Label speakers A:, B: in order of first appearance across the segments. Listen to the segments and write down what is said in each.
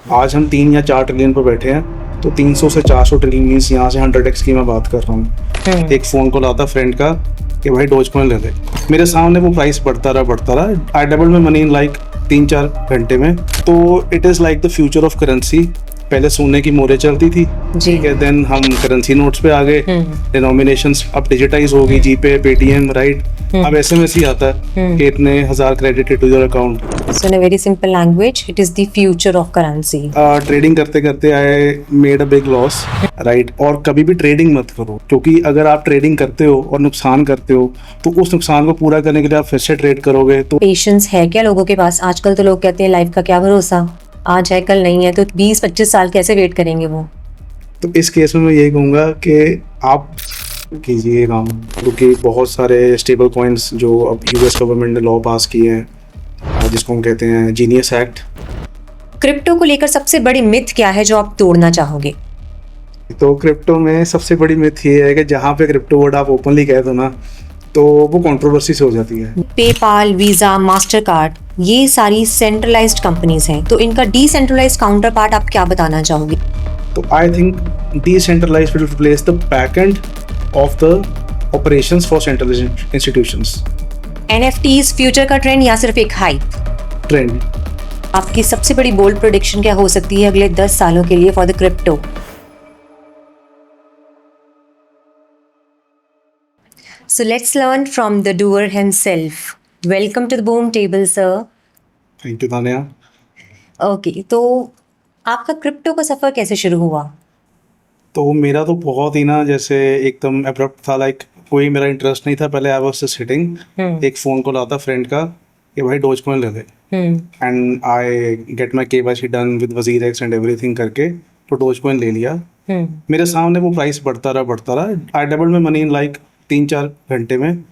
A: आज हम 3 या 4 ट्रिलियन पर बैठे हैं, तो 300 से 400 ट्रिलियन मीन्स यहाँ से 100x की मैं बात कर रहा हूँ। एक फ़ोन कॉल आता फ्रेंड का कि भाई डोजकॉइन ले ले, मेरे सामने वो प्राइस बढ़ता रहा। आई डबल में मनी इन लाइक 3-4 घंटे में। तो it is like the future of currency. पहले सोने की मोहरें चलती थी, ठीक है, देन हम करेंसी नोट्स पे आ गए, डिनोमिनेशंस अब डिजिटाइज हो गई, जीपे, पेटीएम, राइट। अब एसएमएस ही आता है कि इतने हजार credited to your account.
B: So in a very simple language, it is the future of currency.
A: Trading करते करते I made a big loss, right. और कभी भी ट्रेडिंग मत करो, क्योंकि अगर आप ट्रेडिंग करते हो और नुकसान करते हो तो उस नुकसान को पूरा करने के लिए आप फिर से ट्रेड करोगे तो
B: पेशेंस है क्या लोगों के पास? आजकल तो लोग कहते हैं लाइफ का क्या भरोसा, आज है कल नहीं है, तो 20-25 साल कैसे वेट करेंगे वो?
A: तो इस केस में मैं यही कहूँगा कि आप कीजिए काम, क्योंकि बहुत सारे स्टेबल कॉइन्स जो अब यूएस गवर्नमेंट ने लॉ पास किए हैं, जिसको हम कहते हैं जीनियस एक्ट।
B: क्रिप्टो को लेकर सबसे बड़ी मिथ क्या है जो आप तोड़ना चाहोगे?
A: तो क्रिप्टो में सबसे बड़ी मिथ ये है कि जहाँ पे क्रिप्टो वर्ड आप ओपनली कह दो ना, तो वो कंट्रोवर्सी से हो जाती है।
B: पेपाल, वीजा, मास्टर कार्ड, ये सारी सेंट्रलाइज्ड कंपनीज हैं, तो इनका डिसेंट्रलाइज्ड काउंटर पार्ट आप क्या बताना चाहोगे?
A: तो I think decentralised will replace the back end of the operations for centralised institutions.
B: NFTs future का ट्रेंड या सिर्फ एक हाइप?
A: ट्रेंड।
B: आपकी सबसे बड़ी बोल्ड प्रेडिक्शन क्या हो सकती है अगले 10 सालों के लिए for the crypto? So let's learn from the doer himself. Welcome to the boom table, sir.
A: Thank you Tania.
B: Okay, तो आपका क्रिप्टो का सफर कैसे शुरू हुआ?
A: तो मेरा तो बहुत ही ना जैसे एकदम अब्रप्ट था, लाइक कोई मेरा इंटरेस्ट नहीं था। पहले आई वाज जस्ट सिटिंग, एक फ़ोन कॉल आता फ्रेंड का कि भाई डोजकॉइन ले ले, and I get my KYC done with WazirX and everything करके तो डोजकॉइन ले लिया। मेरे सामने वो प्राइस बढ़ता रहा। आई डबल में मनी इन लाइक 3-4 घंटे में।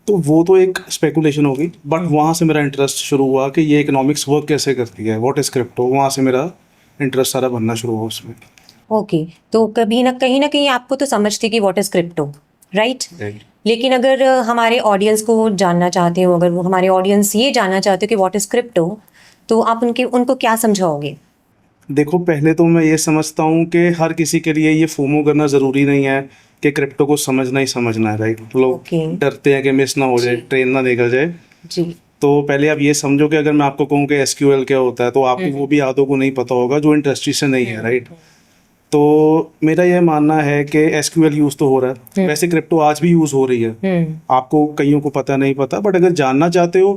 A: तो वो तो एक स्पेकुलेशन होगी, बट वहाँ से मेरा इंटरेस्ट शुरू हुआ कि ये इकोनॉमिक्स वर्क कैसे करती है, व्हाट इज क्रिप्टो। वहाँ से मेरा इंटरेस्ट सारा बनना शुरू हुआ उसमें।
B: ओके, तो कभी ना कहीं आपको तो समझ थी कि व्हाट इज क्रिप्टो, राइट? लेकिन अगर हमारे ऑडियंस को जानना चाहते हो, अगर वो हमारे ऑडियंस ये जानना चाहते हो कि व्हाट इज क्रिप्टो, तो आप उनको क्या समझाओगे?
A: देखो, पहले तो मैं ये समझता हूँ कि हर किसी के लिए ये फोमो करना ज़रूरी नहीं है कि क्रिप्टो को समझना ही समझना है, राइट। लोग डरते हैं कि मिस ना हो जाए, ट्रेन ना निकल जाए
B: जी।
A: तो पहले आप ये समझो कि अगर मैं आपको कहूँ कि SQL क्या होता है तो आपको वो भी आदों को नहीं पता होगा जो इंडस्ट्री से नहीं है, राइट। तो मेरा यह मानना है कि SQL यूज़ तो हो रहा है, वैसे क्रिप्टो आज भी यूज़ हो रही है। आपको कईयों को पता नहीं पता, बट अगर जानना चाहते हो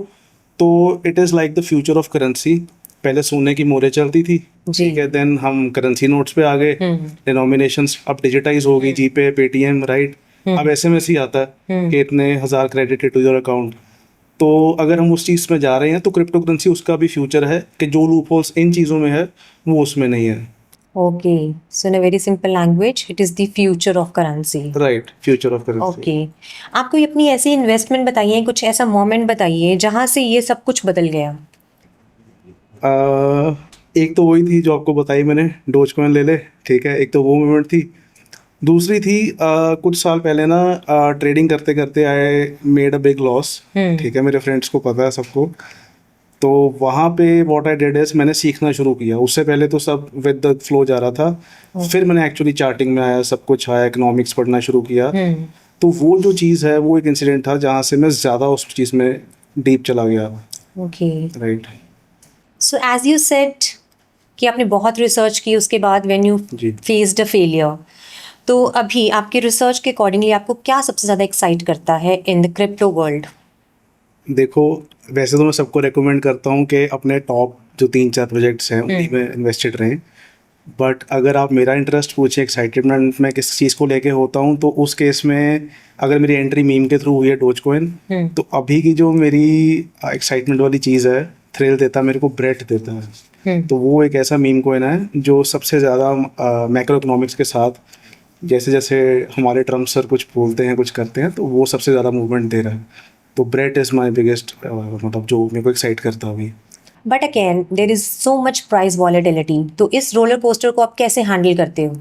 A: तो it is like the future of currency. पहले सोने की मोहरें चलती थी, ठीक है, देन हम करेंसी नोट्स पे आ गए, डिनोमिनेशंस अब डिजिटाइज हो गई, जीपे, पेटीएम, राइट। अब एसएमएस ही आता है कि इतने हजार क्रेडिटेड टू योर अकाउंट। तो अगर हम उस चीज़ में जा रहे हैं तो क्रिप्टो करेंसी उसका भी फ्यूचर है कि जो लूप होल्स इन चीज़ों में है वो उसमें नहीं है।
B: Okay, so in a very simple language, it is the future of currency,
A: right, future of currency.
B: Okay, आप कोई अपनी ऐसी इन्वेस्टमेंट बताइए, कुछ ऐसा मोमेंट बताइए जहाँ से ये सब कुछ बदल गया।
A: एक तो वही थी जो आपको बताई मैंने, डोजकॉइन ले ले, ठीक है, एक तो वो मोमेंट थी। दूसरी थी कुछ साल पहले ना ट्रेडिंग करते करते I made a big loss, ठीक है, मेरे फ्रेंड्स को पता है सबको। तो वहाँ पे व्हाट आई डिड इज मैंने सीखना शुरू किया। उससे पहले तो सब विद द फ्लो जा रहा था, फिर मैंने एक्चुअली चार्टिंग में आया, सब कुछ आया, इकोनॉमिक्स पढ़ना शुरू किया। तो वो जो चीज़ है वो एक इंसिडेंट था जहाँ से मैं ज़्यादा उस चीज़ में डीप चला गया।
B: Okay,
A: right.
B: So as you said कि आपने बहुत रिसर्च की, उसके बाद when you faced a failure, तो अभी आपके रिसर्च के अकॉर्डिंगली आपको क्या सबसे ज़्यादा एक्साइट करता है इन द क्रिप्टो वर्ल्ड?
A: देखो, वैसे तो मैं सबको रेकमेंड करता हूँ कि अपने टॉप जो 3-4 प्रोजेक्ट्स हैं उन्हीं में इन्वेस्टेड रहें। बट अगर आप मेरा इंटरेस्ट पूछें, एक्साइटमेंट मैं किस चीज़ को लेके होता हूँ, तो उस केस में अगर मेरी एंट्री मीम के थ्रू हुई है डोजकॉइन, तो अभी की जो मेरी एक्साइटमेंट वाली चीज़ है, थ्रिल देता मेरे को, ब्रेड देता है। तो वो एक ऐसा मीम कॉइन है जो सबसे ज़्यादा मैक्रो इकोनॉमिक्स के साथ, जैसे जैसे हमारे ट्रम्प सर कुछ बोलते हैं, कुछ करते हैं, तो वो सबसे ज़्यादा मूवमेंट दे रहा है। तो ब्रेड इज़ माई बिगेस्ट, मतलब जो मेरे को एक्साइट करता है अभी।
B: But again there is so much price volatility, तो इस रोलर कोस्टर को आप कैसे हैंडल करते हो?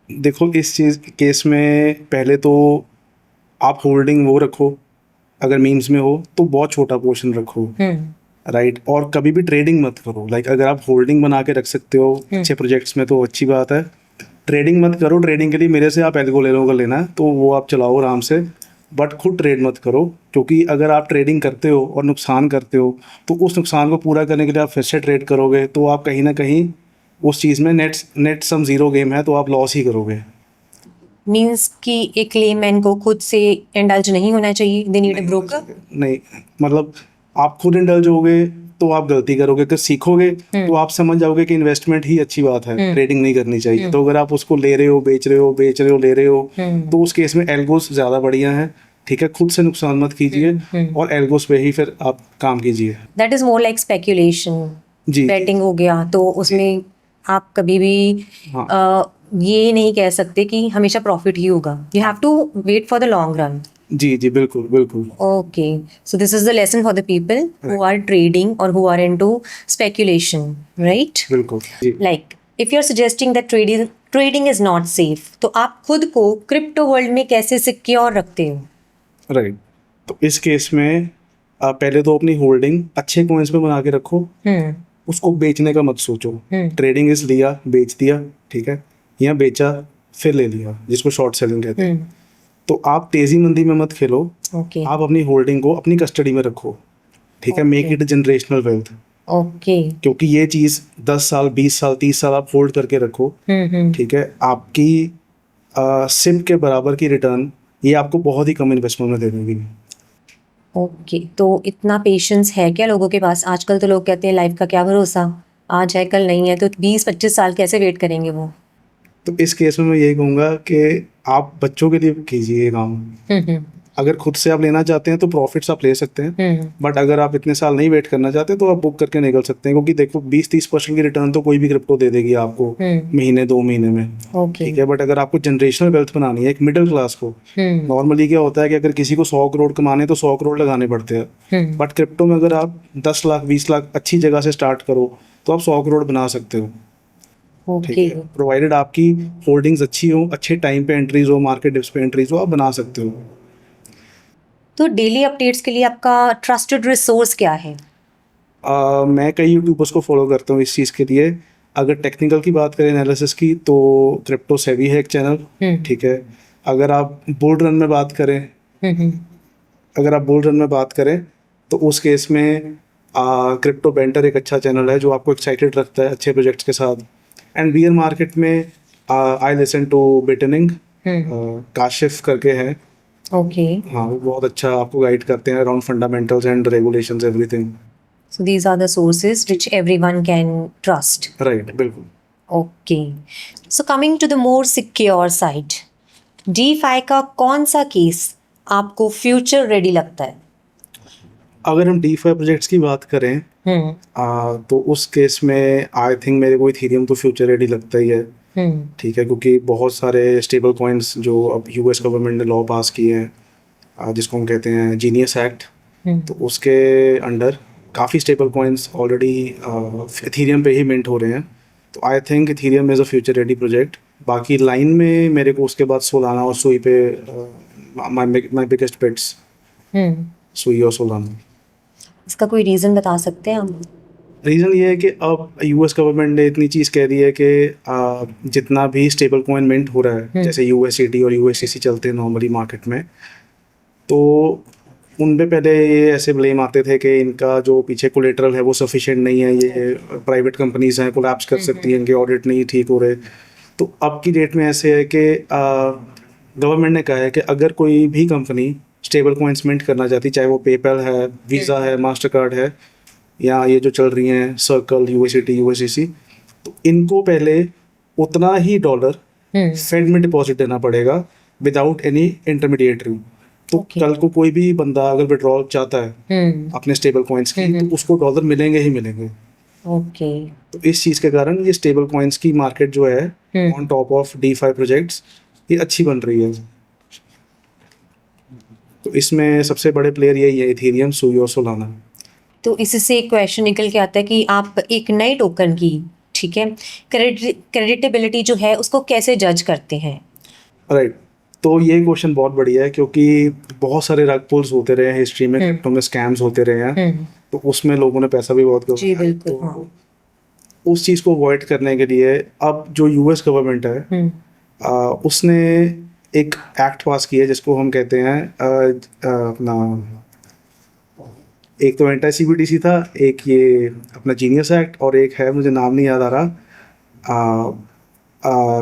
A: देखो, इस चीज़ केस में पहले तो आप होल्डिंग वो रखो, अगर मीम्स में हो तो बहुत छोटा पोर्शन रखो, राइट। और कभी भी ट्रेडिंग मत करो। लाइक अगर आप होल्डिंग बना के रख सकते हो अच्छे प्रोजेक्ट्स में तो अच्छी बात है। ट्रेडिंग मत करो। ट्रेडिंग के लिए मेरे से आप एल्गो ले लो, अगर लेना है तो वो आप चलाओ आराम से, बट खुद ट्रेड मत करो। क्योंकि अगर आप ट्रेडिंग करते हो और नुकसान करते हो तो उस नुकसान को पूरा करने के लिए आप फिर से ट्रेड करोगे, तो आप कहीं ना कहीं उस चीज़ में नेट सम ज़ीरो गेम है, तो आप लॉस ही करोगे।
B: मीन्स कि एक लेमैन को खुद से इंडल्ज नहीं होना चाहिए, दे नीड अ ब्रोकर।
A: नहीं, मतलब आप खुद इंडल्ज होगे तो आप गलती करोगे। अगर सीखोगे तो आप समझ जाओगे कि इन्वेस्टमेंट ही अच्छी बात है, ट्रेडिंग नहीं करनी चाहिए। तो अगर आप उसको ले रहे हो, बेच रहे हो, बेच रहे हो, ले रहे हो, तो उस केस में एल्गोस ज़्यादा बढ़िया है। ठीक है, खुद से नुकसान मत कीजिए और एल्गोस पे ही फिर आप काम कीजिए।
B: That is more like speculation,
A: जी।
B: बेटिंग हो गया, तो उसमें आप कभी भी
A: हाँ।
B: ये नहीं कह सकते कि हमेशा प्रॉफिट ही होगा। You have to wait for the long run.
A: जी जी, बिल्कुल बिल्कुल।
B: Okay, so this is the lesson for the people who are trading or who are into speculation, right?
A: बिल्कुल जी।
B: Like, if you're suggesting that trading is not safe, तो आप खुद को crypto world में कैसे सिक्योर रखते हो?
A: राइट। तो इस केस में पहले तो अपनी होल्डिंग अच्छे कॉइन्स में बना के रखो। उसको बेचने का मत सोचो। ट्रेडिंग इज लिया, बेच दिया, ठीक है, या बेचा फिर ले लिया, जिसको शॉर्ट सेलिंग कहते हैं। तो आप तेजी मंदी में मत खेलो।
B: Okay,
A: आप अपनी होल्डिंग को अपनी कस्टडी में रखो। ठीक है, make it generational wealth.
B: okay.
A: क्योंकि ये चीज़ 10 साल, 20 साल, 30 साल आप होल्ड करके रखो। ठीक है, आपकी सिप के बराबर की रिटर्न ये आपको बहुत ही कम इन्वेस्टमेंट में दे देंगी।
B: ओके, तो इतना पेशेंस है क्या लोगों के पास? आजकल तो लोग कहते हैं लाइफ का क्या भरोसा, आज है कल नहीं है, तो 20-25 साल कैसे वेट करेंगे वो?
A: तो इस केस में मैं यही कहूँगा कि आप बच्चों के लिए कीजिए ये काम। अगर खुद से आप लेना चाहते हैं तो प्रॉफिट्स आप ले सकते हैं, बट अगर आप इतने साल नहीं वेट करना चाहते तो आप बुक करके निकल सकते हैं। क्योंकि देखो 20-30% की रिटर्न तो कोई भी क्रिप्टो दे देगी आपको महीने 2 महीने में।
B: ओके।
A: ठीक है, बट अगर आपको जनरेशनल वेल्थ बनानी है एक मिडिल क्लास को, नॉर्मली क्या होता है कि अगर किसी को 100 करोड़ कमाने तो 100 करोड़ लगाने पड़ते हैं, बट क्रिप्टो में अगर आप 10 लाख 20 लाख अच्छी जगह से स्टार्ट करो तो आप 100 करोड़ बना सकते हो। ठीक
B: ओके,
A: है, प्रोवाइडेड आपकी होल्डिंग्स अच्छी हो, अच्छे टाइम पे एंट्रीज हो, मार्केट डिप्स पे एंट्रीज हो, आप बना सकते हो।
B: तो डेली अपडेट्स के लिए आपका ट्रस्टेड रिसोर्स क्या है?
A: मैं कई यूट्यूबर्स को फॉलो करता हूँ इस चीज़ के लिए। अगर टेक्निकल की बात करें, एनालिसिस की, तो क्रिप्टो सेवी है एक चैनल। ठीक है, अगर आप बुल रन में बात करें, तो उस केस में क्रिप्टो बेंटर एक अच्छा चैनल है जो आपको एक्साइटेड रखता है अच्छे प्रोजेक्ट्स के साथ। एंड बियर मार्केट में आई लिसन टू बिटनिंग, काशिफ करके है।
B: ओके,
A: हाँ, वो बहुत अच्छा आपको गाइड करते हैं around fundamentals and regulations everything.
B: so these are the sources which everyone can trust.
A: Right, बिल्कुल।
B: Okay, so coming to the more secure side, DeFi का कौन सा केस आपको फ्यूचर रेडी लगता है?
A: अगर हम DeFi प्रोजेक्ट्स की बात करें तो उस केस में आई थिंक मेरे को इथेरियम तो फ्यूचर रेडी लगता ही है। ठीक है, क्योंकि बहुत सारे स्टेबल कॉइन्स जो अब यूएस गवर्नमेंट ने लॉ पास किए हैं, जिसको हम कहते हैं जीनियस एक्ट, तो उसके अंडर काफ़ी स्टेबल कॉइन्स ऑलरेडी इथेरियम पे ही मिंट हो रहे हैं। तो I think Ethereum is a future ready project. बाकी लाइन में मेरे को उसके बाद सोलाना और सुई पे माई बिगेस्ट बेट्स, सुई और सोलाना।
B: इसका कोई रीज़न बता सकते हैं हम?
A: रीज़न ये है कि अब यूएस गवर्नमेंट ने इतनी चीज़ कह दी है कि जितना भी स्टेबल कॉइन मिंट हो रहा है, जैसे यूएसडीटी और यूएसडीसी चलते हैं नॉर्मली मार्केट में, तो उन पे पहले ये ऐसे ब्लेम आते थे कि इनका जो पीछे कोलेटरल है वो सफिशिएंट नहीं है, ये प्राइवेट कंपनीज हैं, कोलैप्स कर सकती हैं, इनके ऑडिट नहीं ठीक हो रहे। तो अब की डेट में ऐसे है कि गवर्नमेंट ने कहा है कि अगर कोई भी कंपनी स्टेबल कॉइन्स मिंट करना चाहती, चाहे वो पेपैल है, वीज़ा है, मास्टर कार्ड है, या ये जो चल रही हैं सर्कल, यूएसडीटी, यूएसडीसी, तो इनको पहले उतना ही डॉलर फेड में डिपॉजिट देना पड़ेगा विदाउट एनी इंटरमीडिएटरी। तो कल को कोई भी बंदा अगर विड्रॉल चाहता है अपने स्टेबल कॉइन्स की, तो उसको डॉलर मिलेंगे ही मिलेंगे।
B: ओके,
A: तो इस चीज़ के कारण ये स्टेबल कॉइन्स की मार्केट जो है on top of DeFi projects, ये अच्छी बन रही है। तो इसमें सबसे बड़े प्लेयर यही है, इथेरियम, सुई और सोलाना।
B: तो इससे एक क्वेश्चन निकल के आता है कि आप एक नए टोकन की, ठीक है, क्रेडिटेबिलिटी जो है उसको कैसे जज करते हैं?
A: राइट। तो ये क्वेश्चन बहुत बढ़िया है, क्योंकि बहुत सारे रग पुल्स होते रहे हैं हिस्ट्री में, क्रिप्टो में स्कैम्स होते रहे हैं, तो उसमें लोगों ने पैसा भी बहुत
B: जी
A: कमाया है।
B: बिल्कुल,
A: तो
B: हाँ।
A: उस चीज़ को अवॉइड करने के लिए अब जो यूएस गवर्नमेंट है, उसने एक एक्ट पास किया है जिसको हम कहते हैं अपना, एक तो एंटी सीबीडीसी था, एक ये अपना जीनियस एक्ट, और एक है मुझे नाम नहीं याद आ रहा,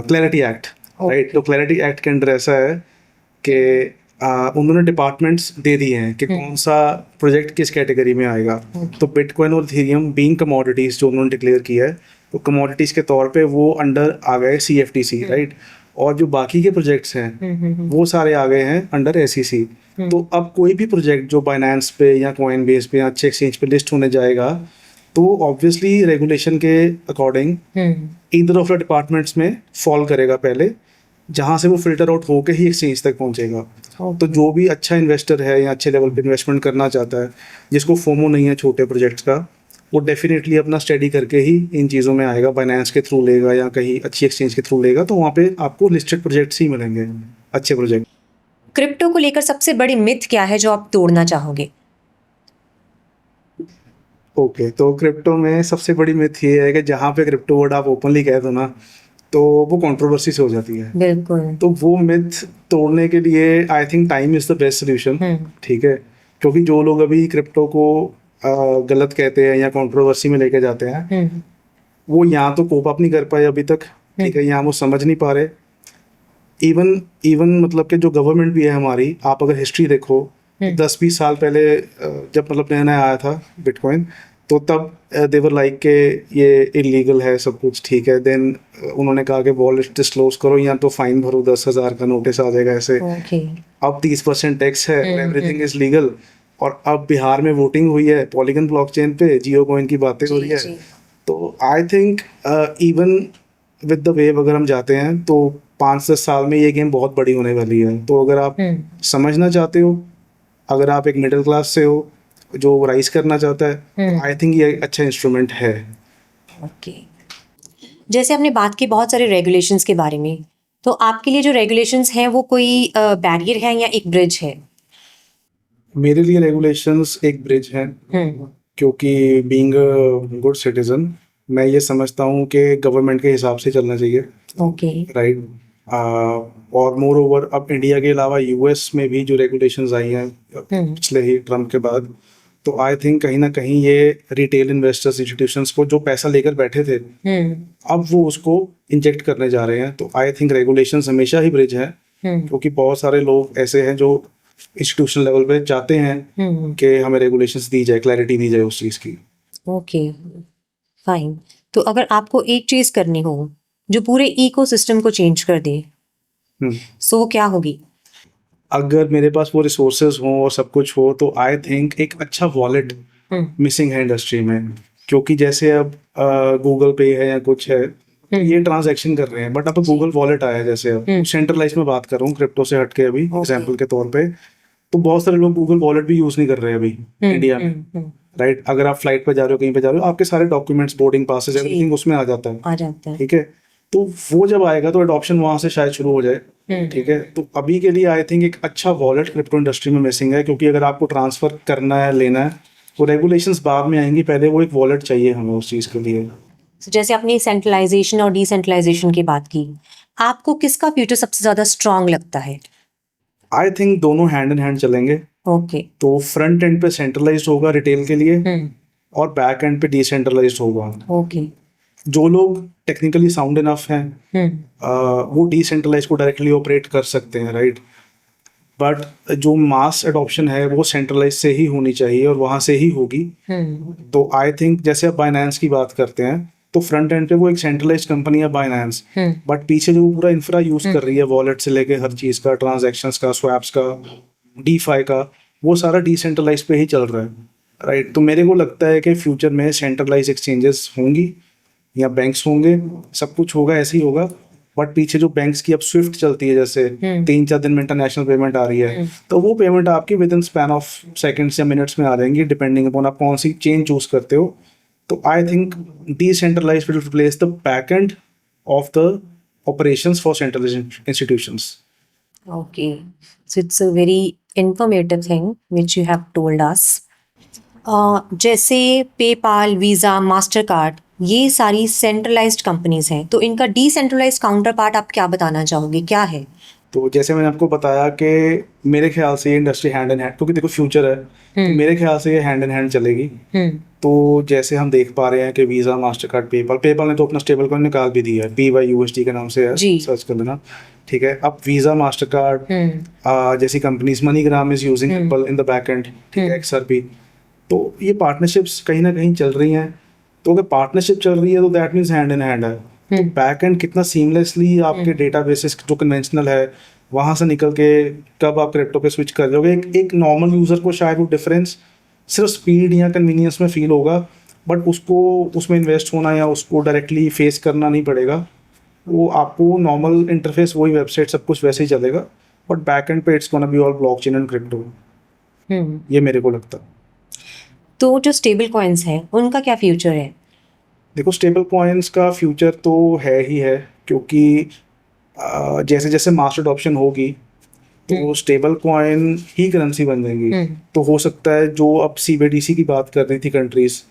A: क्लैरिटी एक्ट, राइट। तो क्लैरिटी एक्ट के अंडर ऐसा है कि उन्होंने डिपार्टमेंट्स दे दिए हैं कि कौन सा प्रोजेक्ट किस कैटेगरी में आएगा। तो बिटकॉइन और इथेरियम बीइंग कमोडिटीज जो उन्होंने डिक्लेयर किया है, तो कमोडिटीज के तौर पे वो अंडर आ गए CFTC, राइट। और जो बाकी के प्रोजेक्ट्स हैं वो सारे आ गए हैं अंडर SEC। तो अब कोई भी प्रोजेक्ट जो बाइनेंस पे या कॉइनबेस पे या अच्छे एक्सचेंज पे लिस्ट होने जाएगा, तो ऑब्वियसली रेगुलेशन के according either of the departments में फॉल करेगा पहले, जहाँ से वो फिल्टर आउट होकर ही एक्सचेंज तक पहुँचेगा। तो जो भी अच्छा इन्वेस्टर है या अच्छे लेवल पे इन्वेस्टमेंट करना चाहता है, जिसको फोमो नहीं है छोटे प्रोजेक्ट्स का, वो डेफिनेटली अपना स्टडी करके ही इन चीज़ों में आएगा, बाइनेंस के थ्रू लेगा या कहीं अच्छी एक्सचेंज के थ्रू लेगा, तो वहाँ पे आपको लिस्टेड प्रोजेक्ट्स ही मिलेंगे, अच्छे प्रोजेक्ट।
B: क्रिप्टो को लेकर सबसे बड़ी मिथ क्या है जो आप तोड़ना चाहोगे?
A: ओके, तो क्रिप्टो में सबसे बड़ी मिथ ये है कि जहाँ पे क्रिप्टो वर्ड आप ओपनली कह दो ना, तो वो कंट्रोवर्सी से हो जाती है।
B: बिल्कुल।
A: तो वो मिथ तोड़ने के लिए I think time is the best solution, ठीक है। क्योंकि जो लोग अभी क्रिप्टो को गलत कहते हैं या कंट्रोवर्सी में लेके जाते हैं, वो यहाँ तो कोप अप नहीं कर पाए अभी तक, ठीक है, यहाँ वो समझ नहीं पा रहे। इवन मतलब कि जो गवर्नमेंट भी है हमारी, आप अगर हिस्ट्री देखो, 10-20 साल पहले जब मतलब नया नया आया था बिटकॉइन, तो तब देवर लाइक के ये इलीगल है सब कुछ, ठीक है। देन उन्होंने कहा कि वॉलेट डिस्क्लोज करो या तो फाइन भरो, 10,000 का नोटिस आ जाएगा ऐसे।
B: ओके।
A: अब 30% टैक्स है, एवरीथिंग इज लीगल। और अब बिहार में वोटिंग हुई है पॉलीगन ब्लॉकचेन पे, जियो कॉइन की बातें हो रही है। तो I think even with the wave अगर हम जाते हैं तो 5-10 साल में ये गेम बहुत बड़ी होने वाली है। तो अगर आप समझना चाहते हो, अगर आप एक मिडिल क्लास से हो जो राइज करना चाहता है, तो आई थिंक ये अच्छा इंस्ट्रूमेंट है।
B: ओके। जैसे आपने बात की बहुत सारे रेगुलेशंस के बारे में, तो आपके लिए जो रेगुलेशंस हैं वो कोई बैरियर है या एक ब्रिज है?
A: मेरे लिए रेगुलेशंस एक ब्रिज है, क्योंकि बीइंग अ गुड सिटीजन मैं ये समझता हूँ कि गवर्नमेंट के हिसाब से चलना चाहिए,
B: ओके।
A: राइट। और मोर ओवर अब इंडिया के अलावा यूएस में भी जो रेगुलेशंस आई हैं पिछले ही ट्रम्प के बाद, तो आई थिंक कहीं ना कहीं ये रिटेल इन्वेस्टर्स इंस्टीट्यूशंस को जो पैसा लेकर बैठे थे, अब वो उसको इंजेक्ट करने जा रहे हैं। तो आई थिंक रेगुलेशंस हमेशा ही ब्रिज है, क्योंकि बहुत सारे लोग ऐसे हैं जो इंस्टीट्यूशनल लेवल पे चाहते हैं कि हमें रेगुलेशंस दी जाए, क्लैरिटी दी जाए उस चीज़ की।
B: Okay, fine. तो अगर आपको एक चीज करनी हो जो पूरे इकोसिस्टम को चेंज कर दे, सो वो क्या होगी?
A: अगर मेरे पास वो रिसोर्सेज हों और सब कुछ हो, तो आई थिंक एक अच्छा वॉलेट मिसिंग है इंडस्ट्री में। क्योंकि जैसे अब गूगल पे है या कुछ है, तो ये ट्रांजैक्शन कर रहे हैं, बट अब गूगल वॉलेट आया है, जैसे अब सेंट्रलाइज में बात कर रहा हूँ क्रिप्टो से हटके अभी एग्जांपल के तौर पे, तो बहुत सारे लोग गूगल वॉलेट भी यूज नहीं कर रहे हैं अभी इंडिया में, राइट। अगर आप फ्लाइट पे जा रहे हो, कहीं पे जा रहे हो, आपके सारे डॉक्यूमेंट्स, बोर्डिंग पासेस, एवरीथिंग उसमें आ जाता है, ठीक है। तो वो जब आएगा तो एडॉप्शन वहां से शायद शुरू हो जाए, ठीक है। तो अभी के लिए आई थिंक एक अच्छा वॉलेट क्रिप्टो इंडस्ट्री में मिसिंग है, क्योंकि अगर आपको ट्रांसफर करना है, लेना है, तो रेगुलेशंस बाद में आएंगी, पहले वो एक वॉलेट चाहिए हमें उस चीज़ के लिए।
B: जैसे आपने सेंट्रलाइजेशन और डिसेंट्रलाइजेशन की बात की, आपको किसका फ्यूचर सबसे ज्यादा स्ट्रांग लगता है?
A: आई थिंक दोनों हैंड इन हैंड चलेंगे।
B: ओके।
A: तो फ्रंट एंड पे सेंट्रलाइज्ड होगा रिटेल के लिए, और बैक एंड पे डिसेंट्रलाइज्ड होगा।
B: ओके।
A: जो लोग टेक्निकली साउंड इनफ हैं, वो डिसेंट्रलाइज को डायरेक्टली ऑपरेट कर सकते हैं, राइट। बट जो मास एडॉप्शन है वो सेंट्रलाइज से ही होनी चाहिए और वहाँ से ही होगी। तो आई थिंक जैसे आप बाइनेंस की बात करते हैं, तो फ्रंट एंड पे वो एक सेंट्रलाइज्ड कंपनी है बाइनेंस, बट पीछे जो पूरा इंफ्रा यूज कर रही है, वॉलेट से लेके हर चीज़ का, ट्रांजैक्शंस का, स्वैप्स का, डीफाई का, वो सारा डिसेंट्रलाइज पे ही चल रहा है, राइट। तो मेरे को लगता है कि फ्यूचर में सेंट्रलाइज एक्सचेंजेस होंगी या बैंक्स होंगे, सब कुछ होगा, ऐसे ही होगा। बट पीछे जो बैंक्स की अब स्विफ्ट चलती है, जैसे 3-4 दिन में इंटरनेशनल पेमेंट आ रही है, तो वो पेमेंट आपकी with in span of seconds या मिनट्स में आ जाएंगी, डिपेंडिंग अपॉन आप कौन सी चेन चूज करते हो। तो I think decentralise will replace the back end of the operations for centralised institutions.
B: Okay, so it's a very informative thing which you have told us. जैसे PayPal, visa, master card, ये सारी centralised companies हैं, तो इनका decentralised counter part आप क्या बताना चाहोगे, क्या है?
A: तो जैसे मैंने आपको बताया कि मेरे ख्याल से ये इंडस्ट्री हैंड इन हैंड, क्योंकि देखो फ्यूचर है, तो मेरे ख्याल से ये हैंड इन हैंड चलेगी। तो जैसे हम देख पा रहे हैं कि वीज़ा, मास्टर कार्ड, पेपाल ने तो अपना स्टेबल कॉइन निकाल भी दिया है, PYUSD के नाम से है,
B: जी।
A: सर्च कर लेना। ठीक है, अब वीज़ा, मास्टर कार्ड जैसी companies, MoneyGram is using ripple in the back and, ठीक है, XRP। तो ये पार्टनरशिप्स कहीं ना कहीं चल रही हैं। तो अगर पार्टनरशिप चल रही है तो that means hand in hand है। तो बैक एंड कितना सीमलेसली आपके डेटाबेसेस जो कन्वेंशनल है वहाँ से निकल के कब आप क्रिप्टो पे स्विच कर जाओगे, एक नॉर्मल यूज़र को शायद वो डिफरेंस सिर्फ स्पीड या कन्वीनियंस में फील होगा, बट उसको उसमें इन्वेस्ट होना या उसको डायरेक्टली फेस करना नहीं पड़ेगा। वो आपको नॉर्मल इंटरफेस, वही वेबसाइट, सब कुछ वैसे ही चलेगा, बट बैक एंड पे it's gonna be all blockchain and crypto. ये मेरे को लगता है।
B: तो जो स्टेबल कॉइन्स हैं उनका क्या फ्यूचर है?
A: देखो, स्टेबल कॉइन्स का फ्यूचर तो है ही है, क्योंकि जैसे जैसे मास अडॉप्शन होगी तो स्टेबल कॉइन ही करेंसी बन जाएंगी। तो हो सकता है जो अब CBDC की बात कर रही थी कंट्रीज,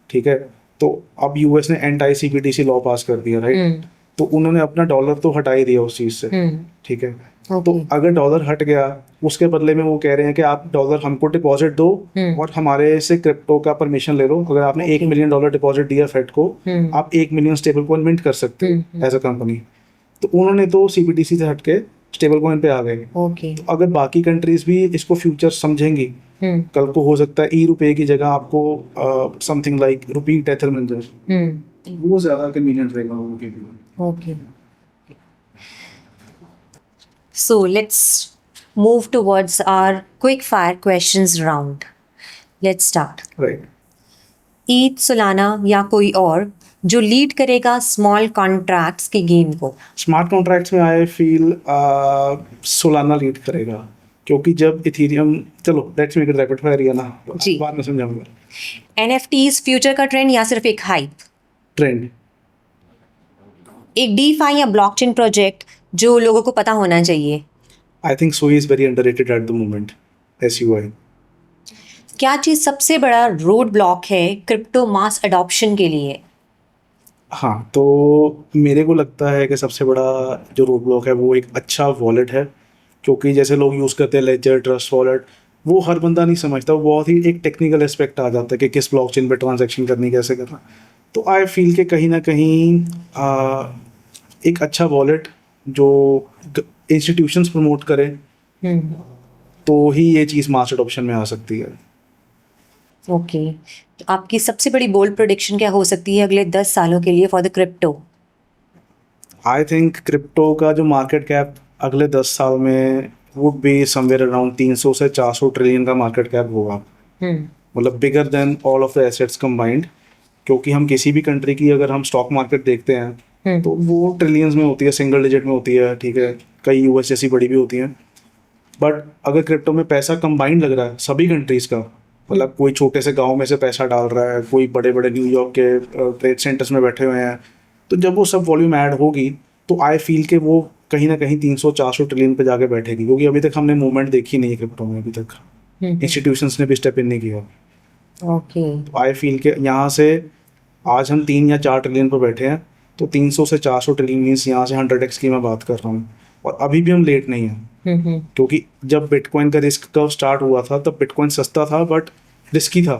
A: ठीक है, तो अब US ने एंटी CBDC लॉ पास कर दिया, राइट। तो उन्होंने अपना डॉलर तो हटा ही दिया उस चीज़ से, ठीक है। तो अगर डॉलर हट गया, उसके बदले में वो कह रहे हैं कि आप डॉलर हमको डिपॉजिट दो और हमारे से क्रिप्टो का परमिशन ले लो। अगर आपने $1 मिलियन डिपॉजिट दिया फेड को, आप 1 मिलियन स्टेबल कॉइन मिंट कर सकते हैं एज अ कंपनी। तो उन्होंने तो CBDC से हट के स्टेबल कॉइन पे आ गए।
B: ओके।
A: तो अगर बाकी कंट्रीज भी इसको फ्यूचर समझेंगी, कल को हो सकता है ₹रुपए की जगह आपको समथिंग लाइक रुपी टेथर मिल जाए। वो ज़्यादा कन्वीनियंट रहेगा लोगों के लिए।
B: Okay. So let's move towards our quick fire questions round. Let's start.
A: Right.
B: Eid, Solana या कोई और जो लीड करेगा स्मॉल कॉन्ट्रैक्ट्स के गेम को?
A: स्मार्ट कॉन्ट्रैक्ट्स में आई फील सोलाना लीड करेगा, क्योंकि जब इथीरियम, चलो let's make it rapid fire या ना,
B: जी।
A: बाद में समझाऊंगा।
B: NFTs फ्यूचर का ट्रेंड या सिर्फ एक हाइप?
A: ट्रेंड।
B: एक DeFi या ब्लॉकचेन प्रोजेक्ट जो लोगों को पता होना चाहिए?
A: I think SUI is very underrated at the moment. SUI।
B: क्या चीज़ सबसे बड़ा रोड ब्लॉक है क्रिप्टो मास अडॉप्शन के लिए?
A: हाँ, तो मेरे को लगता है कि सबसे बड़ा जो रोड ब्लॉक है वो एक अच्छा वॉलेट है, क्योंकि जैसे लोग यूज़ करते हैं लेजर, ट्रस्ट वॉलेट, वो हर बंदा नहीं समझता। वो बहुत ही एक टेक्निकल एस्पेक्ट आ जाता है कि किस ब्लॉकचेन पे ट्रांजैक्शन करनी, कैसे करना। तो आई फील कि कहीं ना कहीं एक अच्छा वॉलेट जो इंस्टीट्यूशंस प्रमोट करे तो ही ये चीज़ मास अडॉप्शन में आ सकती है।
B: ओके। तो आपकी सबसे बड़ी बोल्ड प्रेडिक्शन क्या हो सकती है अगले 10 सालों के लिए for the crypto?
A: I think crypto का जो मार्केट कैप अगले 10 साल में वुड बी समवेयर अराउंड 300 से 400 ट्रिलियन का मार्केट कैप होगा। मतलब bigger than all of the assets combined. क्योंकि हम किसी भी कंट्री की अगर हम स्टॉक मार्केट देखते हैं तो वो ट्रिलियंस में होती है, सिंगल डिजिट में होती है, ठीक है, कई US जैसी बड़ी भी होती हैं। बट अगर क्रिप्टो में पैसा कंबाइंड लग रहा है सभी कंट्रीज़ का, मतलब कोई छोटे से गांव में से पैसा डाल रहा है, कोई बड़े बड़े न्यूयॉर्क के ट्रेड सेंटर्स में बैठे हुए हैं, तो जब वो सब वॉल्यूम ऐड होगी तो आई फील के वो कहीं ना कहीं 300-400 ट्रिलियन पे जाके बैठेगी। क्योंकि अभी तक हमने मूवमेंट देखी नहीं है क्रिप्टो में, अभी तक इंस्टीट्यूशंस ने भी स्टेप इन नहीं किया।
B: ओके।
A: तो आई फील के यहाँ से आज हम 3 या 4 ट्रिलियन पर बैठे हैं, तो 300 से 400 ट्रिलियन मीन्स यहाँ से 100x की मैं बात कर रहा हूँ। और अभी भी हम लेट नहीं हैं, क्योंकि जब बिटकॉइन का रिस्क कर्व स्टार्ट हुआ था तब बिटकॉइन सस्ता था बट रिस्की था।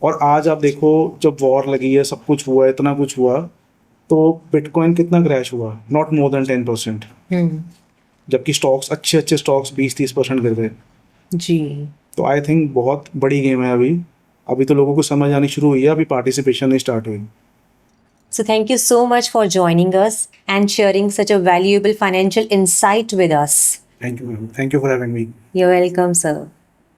A: और आज आप देखो, जब वॉर लगी है, सब कुछ हुआ है, इतना कुछ हुआ, तो बिटकॉइन कितना क्रैश हुआ? Not more than 10%। जबकि स्टॉक्स, अच्छे अच्छे स्टॉक्स 20-30% गिर गए।
B: जी।
A: तो आई थिंक बहुत बड़ी गेम है अभी तो लोगों को समझ आनी शुरू हुई है, अभी पार्टिसिपेशन नहीं स्टार्ट हुई।
B: So thank you so much for joining us and sharing such a valuable financial insight with us.
A: Thank you, ma'am. Thank you for having me.
B: You're welcome, sir.